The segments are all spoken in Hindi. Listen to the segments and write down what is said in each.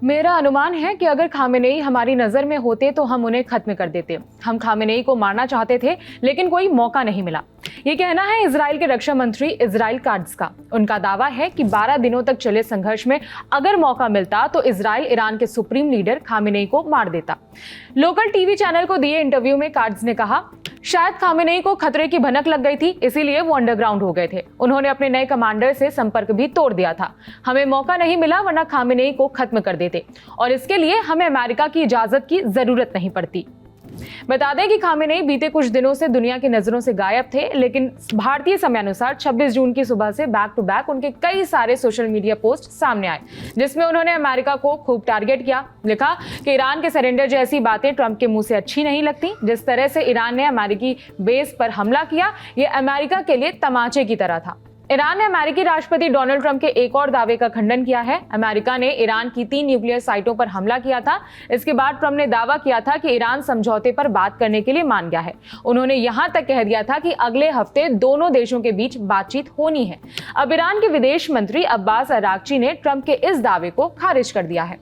मेरा अनुमान है कि अगर खामेनेई हमारी नजर में होते तो हम उन्हें खत्म कर देते। हम खामेनेई को मारना चाहते थे लेकिन कोई मौका नहीं मिला। ये कहना है इजराइल के रक्षा मंत्री इजराइल काट्ज का। उनका दावा है कि 12 दिनों तक चले संघर्ष में अगर मौका मिलता तो इजराइल ईरान के सुप्रीम लीडर खामेनेई को मार देता। लोकल टीवी चैनल को दिए इंटरव्यू में काट्ज ने कहा, शायद खामेनेई को खतरे की भनक लग गई थी, इसीलिए वो अंडरग्राउंड हो गए थे। उन्होंने अपने नए कमांडर से संपर्क भी तोड़ दिया था। हमें मौका नहीं मिला वरना खामेनेई को खत्म कर देते और इसके लिए हमें अमेरिका की इजाजत की जरूरत नहीं पड़ती। बता दें कि खामेनेई बीते कुछ दिनों से दुनिया की नजरों से गायब थे, लेकिन भारतीय समयानुसार 26 जून की सुबह से बैक टू बैक उनके कई सारे सोशल मीडिया पोस्ट सामने आए, जिसमें उन्होंने अमेरिका को खूब टारगेट किया। लिखा कि ईरान के सरेंडर जैसी बातें ट्रंप के मुंह से अच्छी नहीं लगती। जिस तरह से ईरान ने अमेरिकी बेस पर हमला किया, ये अमेरिका के लिए तमाचे की तरह था। ईरान ने अमेरिकी राष्ट्रपति डोनाल्ड ट्रंप के एक और दावे का खंडन किया है। अमेरिका ने ईरान की 3 न्यूक्लियर साइटों पर हमला किया था। इसके बाद ट्रंप ने दावा किया था कि ईरान समझौते पर बात करने के लिए मान गया है। उन्होंने यहां तक कह दिया था कि अगले हफ्ते दोनों देशों के बीच बातचीत होनी है। अब ईरान के विदेश मंत्री अब्बास अरागची ने ट्रंप के इस दावे को खारिज कर दिया है।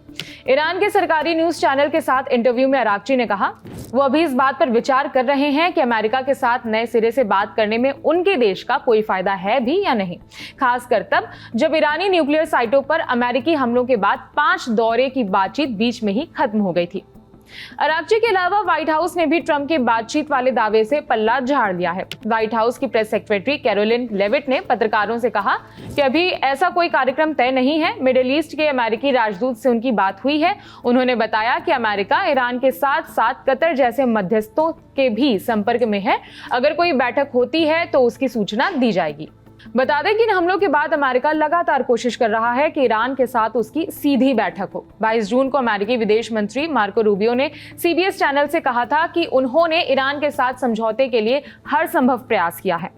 ईरान के सरकारी न्यूज चैनल के साथ इंटरव्यू में अरागची ने कहा, वो अभी इस बात पर विचार कर रहे हैं कि अमेरिका के साथ नए सिरे से बात करने में उनके देश का कोई फायदा है भी या नहीं, खासकर तब जब ईरानी न्यूक्लियर साइटों पर अमेरिकी हमलों के बाद 5 दौरे की बातचीत बीच में ही खत्म हो गई थी। अरागची के अलावा व्हाइट हाउस ने भी ट्रंप की बातचीत वाले दावे से पल्ला झाड़ लिया है। व्हाइट हाउस की प्रेस सेक्रेटरी कैरोलिन लेविट ने पत्रकारों से कहा कि अभी ऐसा कोई कार्यक्रम तय नहीं है। मिडिल ईस्ट के अमेरिकी राजदूत से उनकी बात हुई है। उन्होंने बताया कि अमेरिका ईरान के साथ साथ कतर जैसे मध्यस्थों के भी संपर्क में है। अगर कोई बैठक होती है तो उसकी सूचना दी जाएगी। बता दें कि इन हमलों के बाद अमेरिका लगातार कोशिश कर रहा है कि ईरान के साथ उसकी सीधी बैठक हो। 22 जून को अमेरिकी विदेश मंत्री मार्को रूबियो ने सीबीएस चैनल से कहा था कि उन्होंने ईरान के साथ समझौते के लिए हर संभव प्रयास किया है।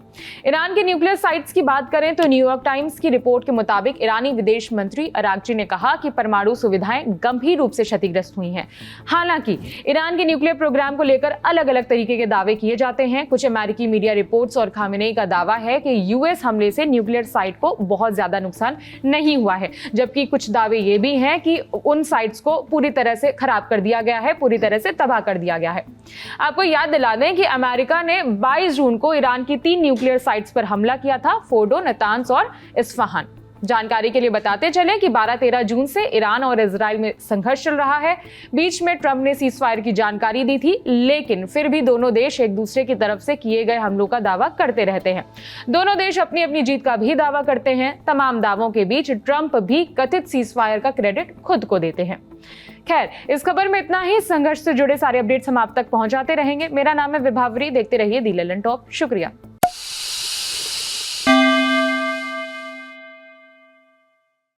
ईरान के न्यूक्लियर साइट्स की बात करें तो न्यूयॉर्क टाइम्स की रिपोर्ट के मुताबिक ईरानी विदेश मंत्री अरागची ने कहा कि परमाणु सुविधाएं गंभीर रूप से क्षतिग्रस्त हुई हैं। हालांकि ईरान के न्यूक्लियर प्रोग्राम को लेकर अलग अलग तरीके के दावे किए जाते हैं। कुछ अमेरिकी मीडिया रिपोर्ट्स और खामेनेई का दावा है कि यूएस हमले से न्यूक्लियर साइट को बहुत ज्यादा नुकसान नहीं हुआ है, जबकि कुछ दावे ये भी हैं कि उन साइट्स को पूरी तरह से खराब कर दिया गया है, पूरी तरह से तबाह कर दिया गया है। आपको याद दिला दें कि अमेरिका ने 22 जून को ईरान की 3 न्यूक्लियर साइट्स पर हमला किया था, फोर्डो, नतांस और इस्फहान। जानकारी के लिए बताते चलें कि 12-13 जून से ईरान और इजराइल में संघर्ष चल रहा है। बीच में ट्रंप ने सीजफायर की जानकारी दी थी, लेकिन फिर भी दोनों देश एक दूसरे की तरफ से किए गए हमलों का दावा करते रहते हैं। दोनों देश अपनी अपनी जीत का भी दावा करते हैं। तमाम दावों के बीच ट्रंप भी कथित सीजफायर का क्रेडिट खुद को देते हैं। खैर, इस खबर में इतना ही। संघर्ष से जुड़े सारे अपडेट्स हम आप तक पहुंचाते रहेंगे। मेरा नाम है विभावरी। देखते रहिए दी ललन टॉप। शुक्रिया।